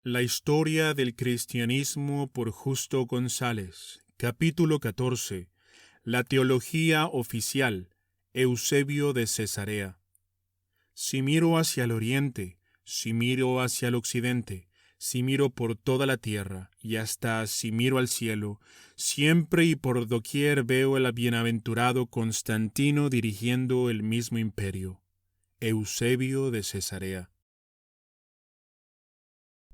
La historia del cristianismo por Justo González. Capítulo 14. La teología oficial. Eusebio de Cesarea. Si miro hacia el oriente, si miro hacia el occidente, si miro por toda la tierra, y hasta si miro al cielo, siempre y por doquier veo el bienaventurado Constantino dirigiendo el mismo imperio. Eusebio de Cesarea.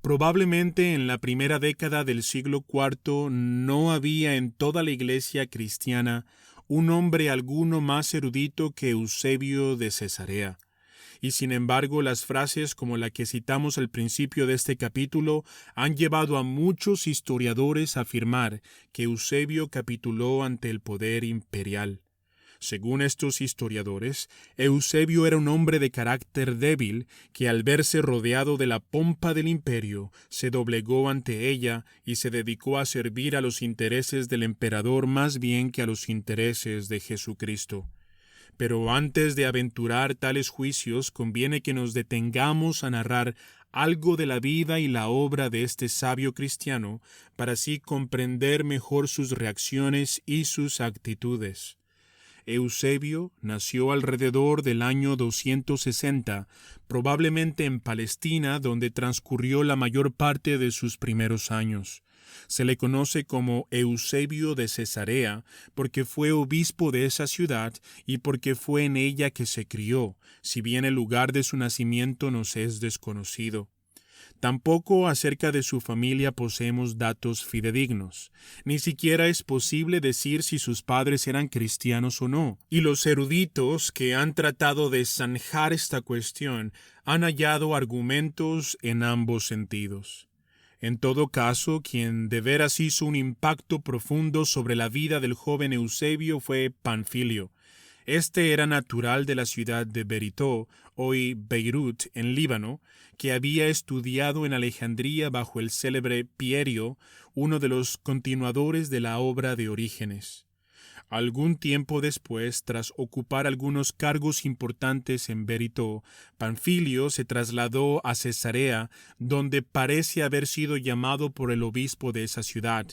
Probablemente en la primera década del siglo IV no había en toda la iglesia cristiana un hombre alguno más erudito que Eusebio de Cesarea. Y sin embargo, las frases como la que citamos al principio de este capítulo han llevado a muchos historiadores a afirmar que Eusebio capituló ante el poder imperial. Según estos historiadores, Eusebio era un hombre de carácter débil que al verse rodeado de la pompa del imperio, se doblegó ante ella y se dedicó a servir a los intereses del emperador más bien que a los intereses de Jesucristo. Pero antes de aventurar tales juicios, conviene que nos detengamos a narrar algo de la vida y la obra de este sabio cristiano, para así comprender mejor sus reacciones y sus actitudes. Eusebio nació alrededor del año 260, probablemente en Palestina, donde transcurrió la mayor parte de sus primeros años. Se le conoce como Eusebio de Cesarea porque fue obispo de esa ciudad y porque fue en ella que se crió, si bien el lugar de su nacimiento nos es desconocido. Tampoco acerca de su familia poseemos datos fidedignos. Ni siquiera es posible decir si sus padres eran cristianos o no. Y los eruditos que han tratado de zanjar esta cuestión han hallado argumentos en ambos sentidos. En todo caso, quien de veras hizo un impacto profundo sobre la vida del joven Eusebio fue Panfilio. Este era natural de la ciudad de Beritó, hoy Beirut, en Líbano, que había estudiado en Alejandría bajo el célebre Pierio, uno de los continuadores de la obra de Orígenes. Algún tiempo después, tras ocupar algunos cargos importantes en Beritó, Panfilio se trasladó a Cesarea, donde parece haber sido llamado por el obispo de esa ciudad.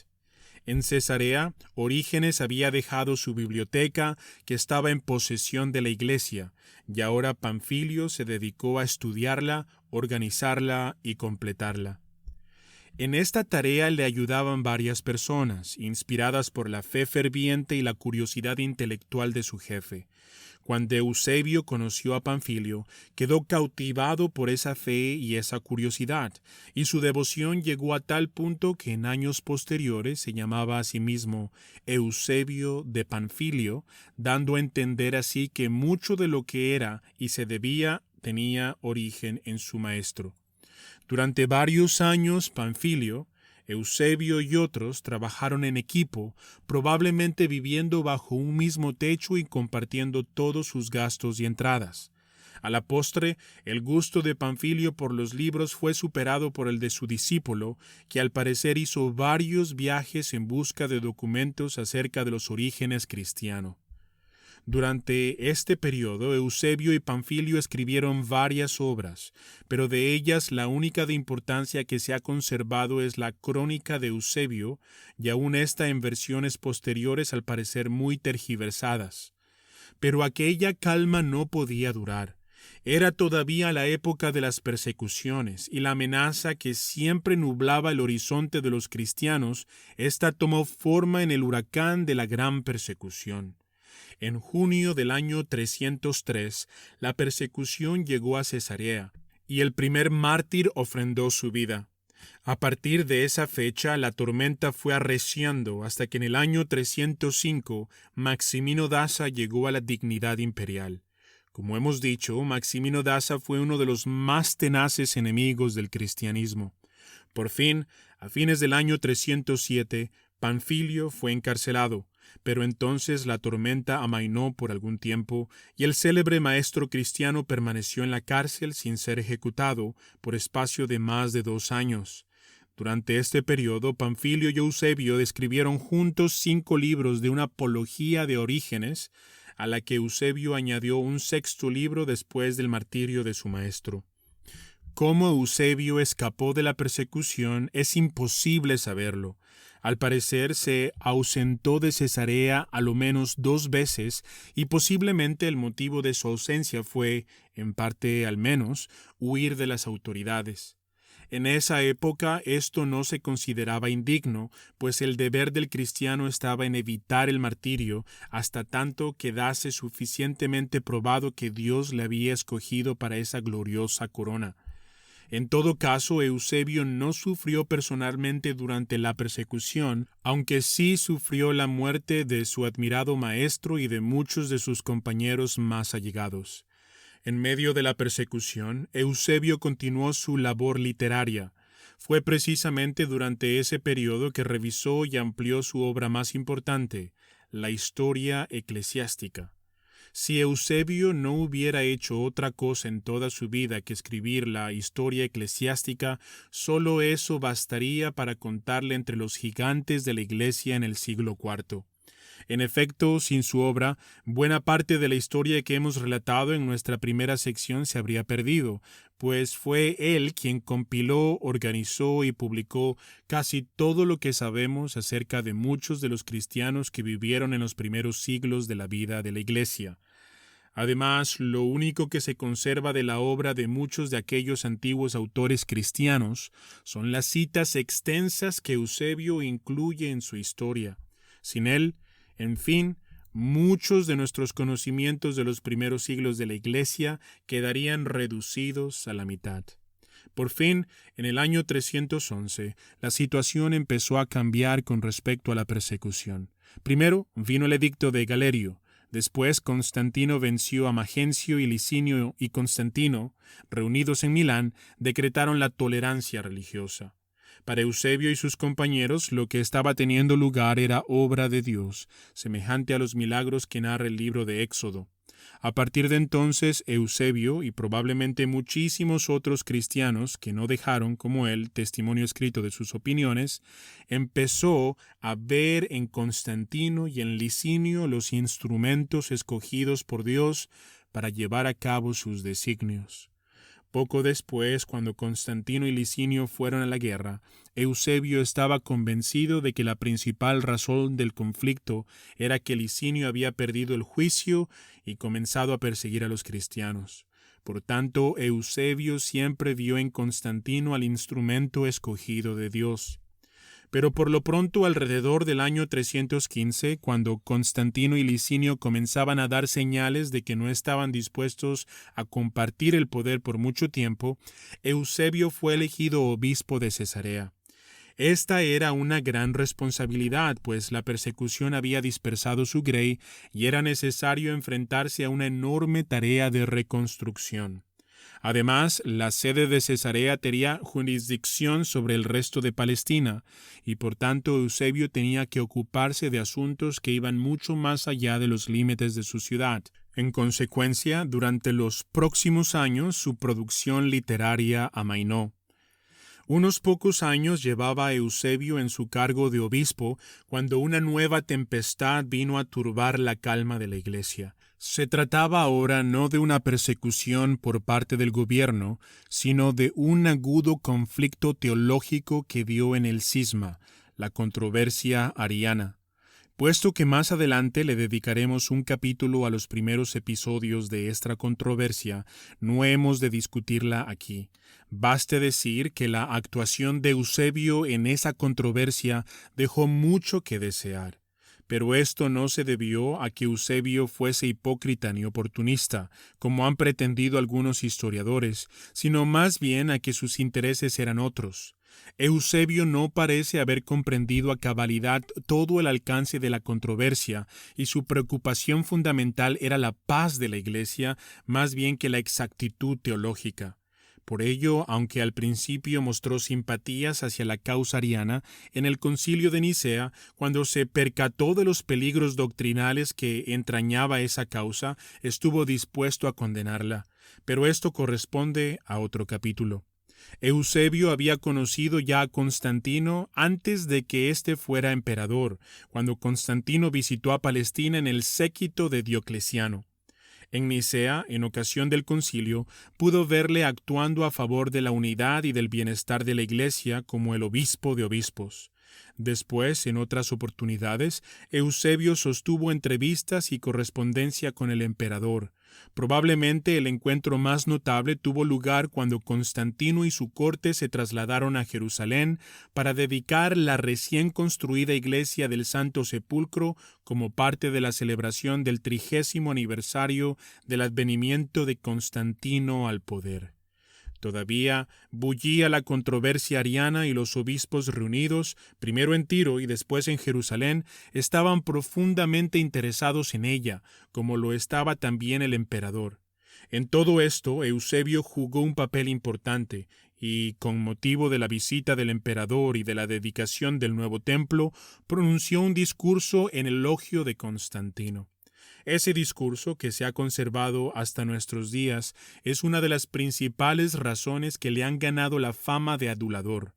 En Cesarea, Orígenes había dejado su biblioteca, que estaba en posesión de la iglesia, y ahora Panfilio se dedicó a estudiarla, organizarla y completarla. En esta tarea le ayudaban varias personas, inspiradas por la fe ferviente y la curiosidad intelectual de su jefe. Cuando Eusebio conoció a Panfilio, quedó cautivado por esa fe y esa curiosidad, y su devoción llegó a tal punto que en años posteriores se llamaba a sí mismo Eusebio de Panfilio, dando a entender así que mucho de lo que era y se debía tenía origen en su maestro. Durante varios años, Panfilio, Eusebio y otros trabajaron en equipo, probablemente viviendo bajo un mismo techo y compartiendo todos sus gastos y entradas. A la postre, el gusto de Panfilio por los libros fue superado por el de su discípulo, que al parecer hizo varios viajes en busca de documentos acerca de los orígenes cristianos. Durante este periodo, Eusebio y Panfilio escribieron varias obras, pero de ellas la única de importancia que se ha conservado es la Crónica de Eusebio, y aun esta en versiones posteriores al parecer muy tergiversadas. Pero aquella calma no podía durar. Era todavía la época de las persecuciones, y la amenaza que siempre nublaba el horizonte de los cristianos, esta tomó forma en el huracán de la gran persecución. En junio del año 303, la persecución llegó a Cesarea, y el primer mártir ofrendó su vida. A partir de esa fecha, la tormenta fue arreciando hasta que en el año 305 Maximino Daza llegó a la dignidad imperial. Como hemos dicho, Maximino Daza fue uno de los más tenaces enemigos del cristianismo. Por fin, a fines del año 307, Panfilio fue encarcelado, pero entonces la tormenta amainó por algún tiempo y el célebre maestro cristiano permaneció en la cárcel sin ser ejecutado por espacio de más de 2 años. Durante este periodo, Panfilio y Eusebio escribieron juntos 5 libros de una apología de Orígenes, a la que Eusebio añadió un 6º libro después del martirio de su maestro. Cómo Eusebio escapó de la persecución es imposible saberlo. Al parecer se ausentó de Cesarea a lo menos 2 veces y posiblemente el motivo de su ausencia fue, en parte al menos, huir de las autoridades. En esa época esto no se consideraba indigno, pues el deber del cristiano estaba en evitar el martirio hasta tanto quedase suficientemente probado que Dios le había escogido para esa gloriosa corona. En todo caso, Eusebio no sufrió personalmente durante la persecución, aunque sí sufrió la muerte de su admirado maestro y de muchos de sus compañeros más allegados. En medio de la persecución, Eusebio continuó su labor literaria. Fue precisamente durante ese periodo que revisó y amplió su obra más importante, la Historia Eclesiástica. Si Eusebio no hubiera hecho otra cosa en toda su vida que escribir la Historia Eclesiástica, solo eso bastaría para contarle entre los gigantes de la Iglesia en el siglo IV. En efecto, sin su obra, buena parte de la historia que hemos relatado en nuestra primera sección se habría perdido, pues fue él quien compiló, organizó y publicó casi todo lo que sabemos acerca de muchos de los cristianos que vivieron en los primeros siglos de la vida de la Iglesia. Además, lo único que se conserva de la obra de muchos de aquellos antiguos autores cristianos son las citas extensas que Eusebio incluye en su historia. Sin él, en fin, muchos de nuestros conocimientos de los primeros siglos de la Iglesia quedarían reducidos a la mitad. Por fin, en el año 311, la situación empezó a cambiar con respecto a la persecución. Primero vino el edicto de Galerio. Después Constantino venció a Magencio y Licinio y Constantino, reunidos en Milán, decretaron la tolerancia religiosa. Para Eusebio y sus compañeros, lo que estaba teniendo lugar era obra de Dios, semejante a los milagros que narra el libro de Éxodo. A partir de entonces, Eusebio y probablemente muchísimos otros cristianos que no dejaron, como él, testimonio escrito de sus opiniones, empezó a ver en Constantino y en Licinio los instrumentos escogidos por Dios para llevar a cabo sus designios. Poco después, cuando Constantino y Licinio fueron a la guerra, Eusebio estaba convencido de que la principal razón del conflicto era que Licinio había perdido el juicio y comenzado a perseguir a los cristianos. Por tanto, Eusebio siempre vio en Constantino al instrumento escogido de Dios. Pero por lo pronto, alrededor del año 315, cuando Constantino y Licinio comenzaban a dar señales de que no estaban dispuestos a compartir el poder por mucho tiempo, Eusebio fue elegido obispo de Cesarea. Esta era una gran responsabilidad, pues la persecución había dispersado su grey y era necesario enfrentarse a una enorme tarea de reconstrucción. Además, la sede de Cesarea tenía jurisdicción sobre el resto de Palestina, y por tanto Eusebio tenía que ocuparse de asuntos que iban mucho más allá de los límites de su ciudad. En consecuencia, durante los próximos años su producción literaria amainó. Unos pocos años llevaba Eusebio en su cargo de obispo cuando una nueva tempestad vino a turbar la calma de la Iglesia. Se trataba ahora no de una persecución por parte del gobierno, sino de un agudo conflicto teológico que dio en el cisma, la controversia ariana. Puesto que más adelante le dedicaremos un capítulo a los primeros episodios de esta controversia, no hemos de discutirla aquí. Baste decir que la actuación de Eusebio en esa controversia dejó mucho que desear. Pero esto no se debió a que Eusebio fuese hipócrita ni oportunista, como han pretendido algunos historiadores, sino más bien a que sus intereses eran otros. Eusebio no parece haber comprendido a cabalidad todo el alcance de la controversia, y su preocupación fundamental era la paz de la Iglesia más bien que la exactitud teológica. Por ello, aunque al principio mostró simpatías hacia la causa ariana, en el Concilio de Nicea, cuando se percató de los peligros doctrinales que entrañaba esa causa, estuvo dispuesto a condenarla. Pero esto corresponde a otro capítulo. Eusebio había conocido ya a Constantino antes de que éste fuera emperador, cuando Constantino visitó a Palestina en el séquito de Diocleciano. En Nicea, en ocasión del concilio, pudo verle actuando a favor de la unidad y del bienestar de la Iglesia como el obispo de obispos. Después, en otras oportunidades, Eusebio sostuvo entrevistas y correspondencia con el emperador. Probablemente el encuentro más notable tuvo lugar cuando Constantino y su corte se trasladaron a Jerusalén para dedicar la recién construida iglesia del Santo Sepulcro como parte de la celebración del 30º aniversario del advenimiento de Constantino al poder. Todavía bullía la controversia ariana y los obispos reunidos, primero en Tiro y después en Jerusalén, estaban profundamente interesados en ella, como lo estaba también el emperador. En todo esto, Eusebio jugó un papel importante, y, con motivo de la visita del emperador y de la dedicación del nuevo templo, pronunció un discurso en elogio de Constantino. Ese discurso, que se ha conservado hasta nuestros días, es una de las principales razones que le han ganado la fama de adulador.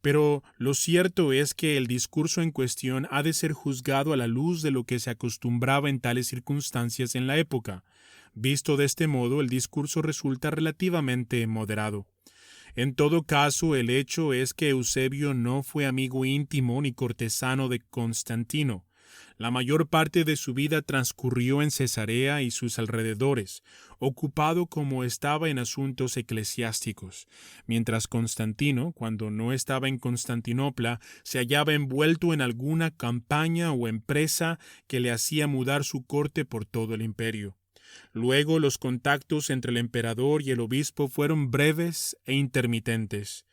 Pero lo cierto es que el discurso en cuestión ha de ser juzgado a la luz de lo que se acostumbraba en tales circunstancias en la época. Visto de este modo, el discurso resulta relativamente moderado. En todo caso, el hecho es que Eusebio no fue amigo íntimo ni cortesano de Constantino. La mayor parte de su vida transcurrió en Cesarea y sus alrededores, ocupado como estaba en asuntos eclesiásticos, mientras Constantino, cuando no estaba en Constantinopla, se hallaba envuelto en alguna campaña o empresa que le hacía mudar su corte por todo el imperio. Luego los contactos entre el emperador y el obispo fueron breves e intermitentes.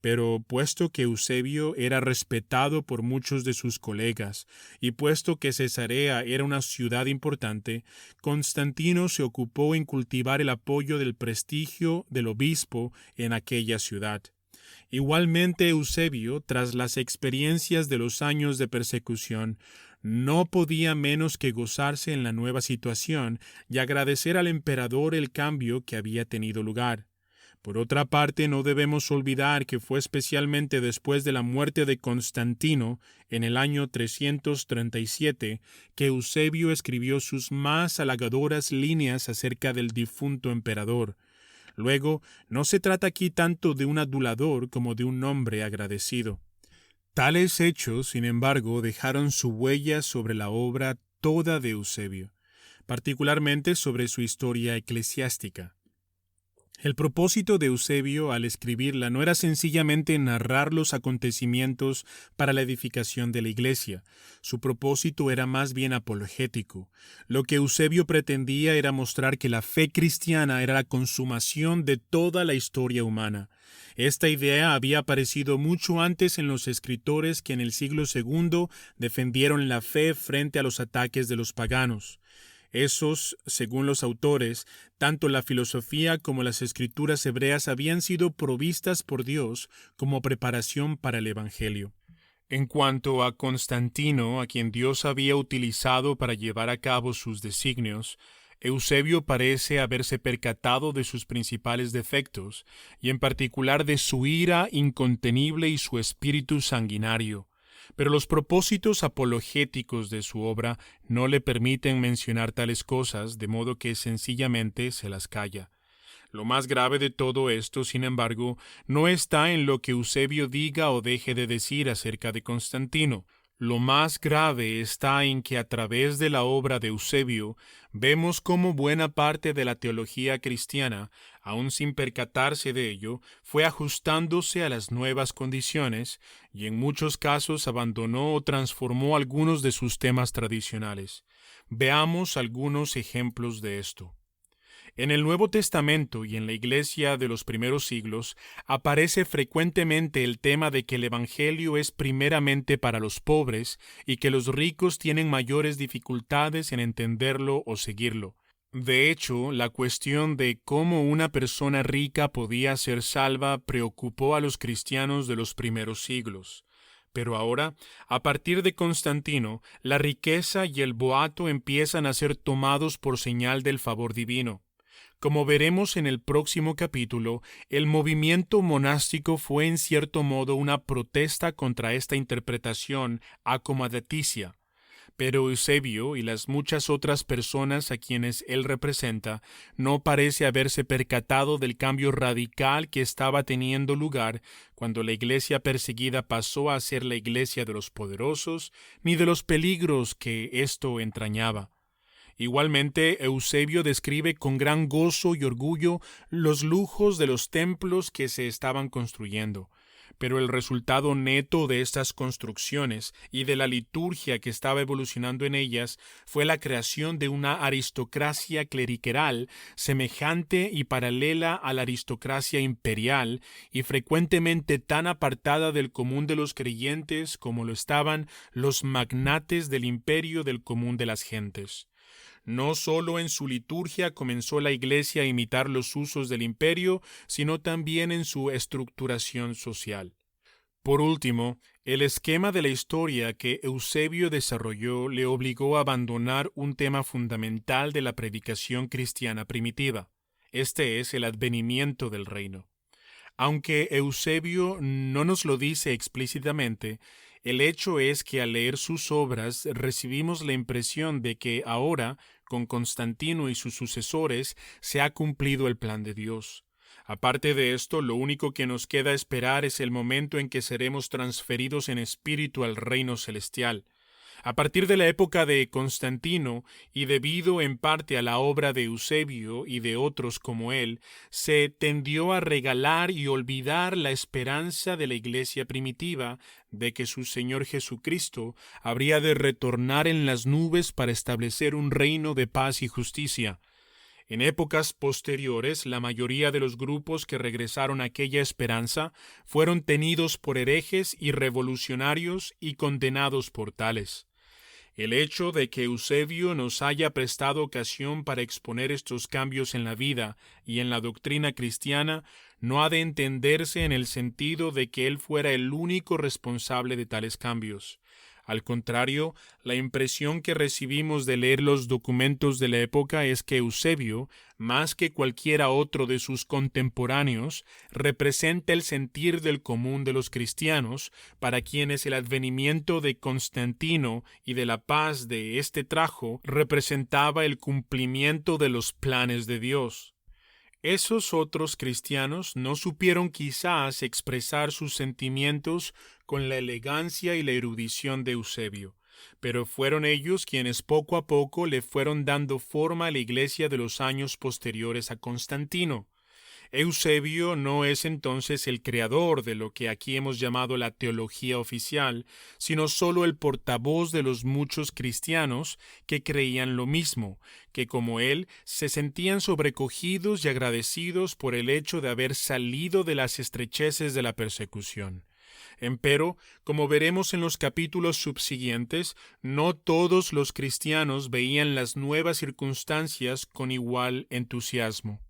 Pero puesto que Eusebio era respetado por muchos de sus colegas, y puesto que Cesarea era una ciudad importante, Constantino se ocupó en cultivar el apoyo del prestigio del obispo en aquella ciudad. Igualmente Eusebio, tras las experiencias de los años de persecución, no podía menos que gozarse en la nueva situación y agradecer al emperador el cambio que había tenido lugar. Por otra parte, no debemos olvidar que fue especialmente después de la muerte de Constantino, en el año 337, que Eusebio escribió sus más halagadoras líneas acerca del difunto emperador. Luego, no se trata aquí tanto de un adulador como de un hombre agradecido. Tales hechos, sin embargo, dejaron su huella sobre la obra toda de Eusebio, particularmente sobre su historia eclesiástica. El propósito de Eusebio al escribirla no era sencillamente narrar los acontecimientos para la edificación de la iglesia. Su propósito era más bien apologético. Lo que Eusebio pretendía era mostrar que la fe cristiana era la consumación de toda la historia humana. Esta idea había aparecido mucho antes en los escritores que en el siglo II defendieron la fe frente a los ataques de los paganos. Esos, según los autores, tanto la filosofía como las escrituras hebreas habían sido provistas por Dios como preparación para el Evangelio. En cuanto a Constantino, a quien Dios había utilizado para llevar a cabo sus designios, Eusebio parece haberse percatado de sus principales defectos, y en particular de su ira incontenible y su espíritu sanguinario. Pero los propósitos apologéticos de su obra no le permiten mencionar tales cosas, de modo que sencillamente se las calla. Lo más grave de todo esto, sin embargo, no está en lo que Eusebio diga o deje de decir acerca de Constantino. Lo más grave está en que a través de la obra de Eusebio vemos cómo buena parte de la teología cristiana, aun sin percatarse de ello, fue ajustándose a las nuevas condiciones y en muchos casos abandonó o transformó algunos de sus temas tradicionales. Veamos algunos ejemplos de esto. En el Nuevo Testamento y en la Iglesia de los primeros siglos aparece frecuentemente el tema de que el Evangelio es primeramente para los pobres y que los ricos tienen mayores dificultades en entenderlo o seguirlo. De hecho, la cuestión de cómo una persona rica podía ser salva preocupó a los cristianos de los primeros siglos. Pero ahora, a partir de Constantino, la riqueza y el boato empiezan a ser tomados por señal del favor divino. Como veremos en el próximo capítulo, el movimiento monástico fue en cierto modo una protesta contra esta interpretación acomodaticia. Pero Eusebio y las muchas otras personas a quienes él representa no parece haberse percatado del cambio radical que estaba teniendo lugar cuando la iglesia perseguida pasó a ser la iglesia de los poderosos, ni de los peligros que esto entrañaba. Igualmente, Eusebio describe con gran gozo y orgullo los lujos de los templos que se estaban construyendo. Pero el resultado neto de estas construcciones y de la liturgia que estaba evolucionando en ellas fue la creación de una aristocracia clerical semejante y paralela a la aristocracia imperial y frecuentemente tan apartada del común de los creyentes como lo estaban los magnates del imperio del común de las gentes. No solo en su liturgia comenzó la Iglesia a imitar los usos del imperio, sino también en su estructuración social. Por último, el esquema de la historia que Eusebio desarrolló le obligó a abandonar un tema fundamental de la predicación cristiana primitiva. Este es el advenimiento del reino. Aunque Eusebio no nos lo dice explícitamente, el hecho es que al leer sus obras recibimos la impresión de que ahora, con Constantino y sus sucesores, se ha cumplido el plan de Dios. Aparte de esto, lo único que nos queda esperar es el momento en que seremos transferidos en espíritu al reino celestial. A partir de la época de Constantino, y debido en parte a la obra de Eusebio y de otros como él, se tendió a regalar y olvidar la esperanza de la iglesia primitiva de que su Señor Jesucristo habría de retornar en las nubes para establecer un reino de paz y justicia. En épocas posteriores, la mayoría de los grupos que regresaron a aquella esperanza fueron tenidos por herejes y revolucionarios y condenados por tales. El hecho de que Eusebio nos haya prestado ocasión para exponer estos cambios en la vida y en la doctrina cristiana no ha de entenderse en el sentido de que él fuera el único responsable de tales cambios. Al contrario, la impresión que recibimos de leer los documentos de la época es que Eusebio, más que cualquiera otro de sus contemporáneos, representa el sentir del común de los cristianos, para quienes el advenimiento de Constantino y de la paz de éste trajo representaba el cumplimiento de los planes de Dios. Esos otros cristianos no supieron quizás expresar sus sentimientos con la elegancia y la erudición de Eusebio, pero fueron ellos quienes poco a poco le fueron dando forma a la iglesia de los años posteriores a Constantino. Eusebio no es entonces el creador de lo que aquí hemos llamado la teología oficial, sino solo el portavoz de los muchos cristianos que creían lo mismo, que como él se sentían sobrecogidos y agradecidos por el hecho de haber salido de las estrecheces de la persecución. Empero, como veremos en los capítulos subsiguientes, no todos los cristianos veían las nuevas circunstancias con igual entusiasmo.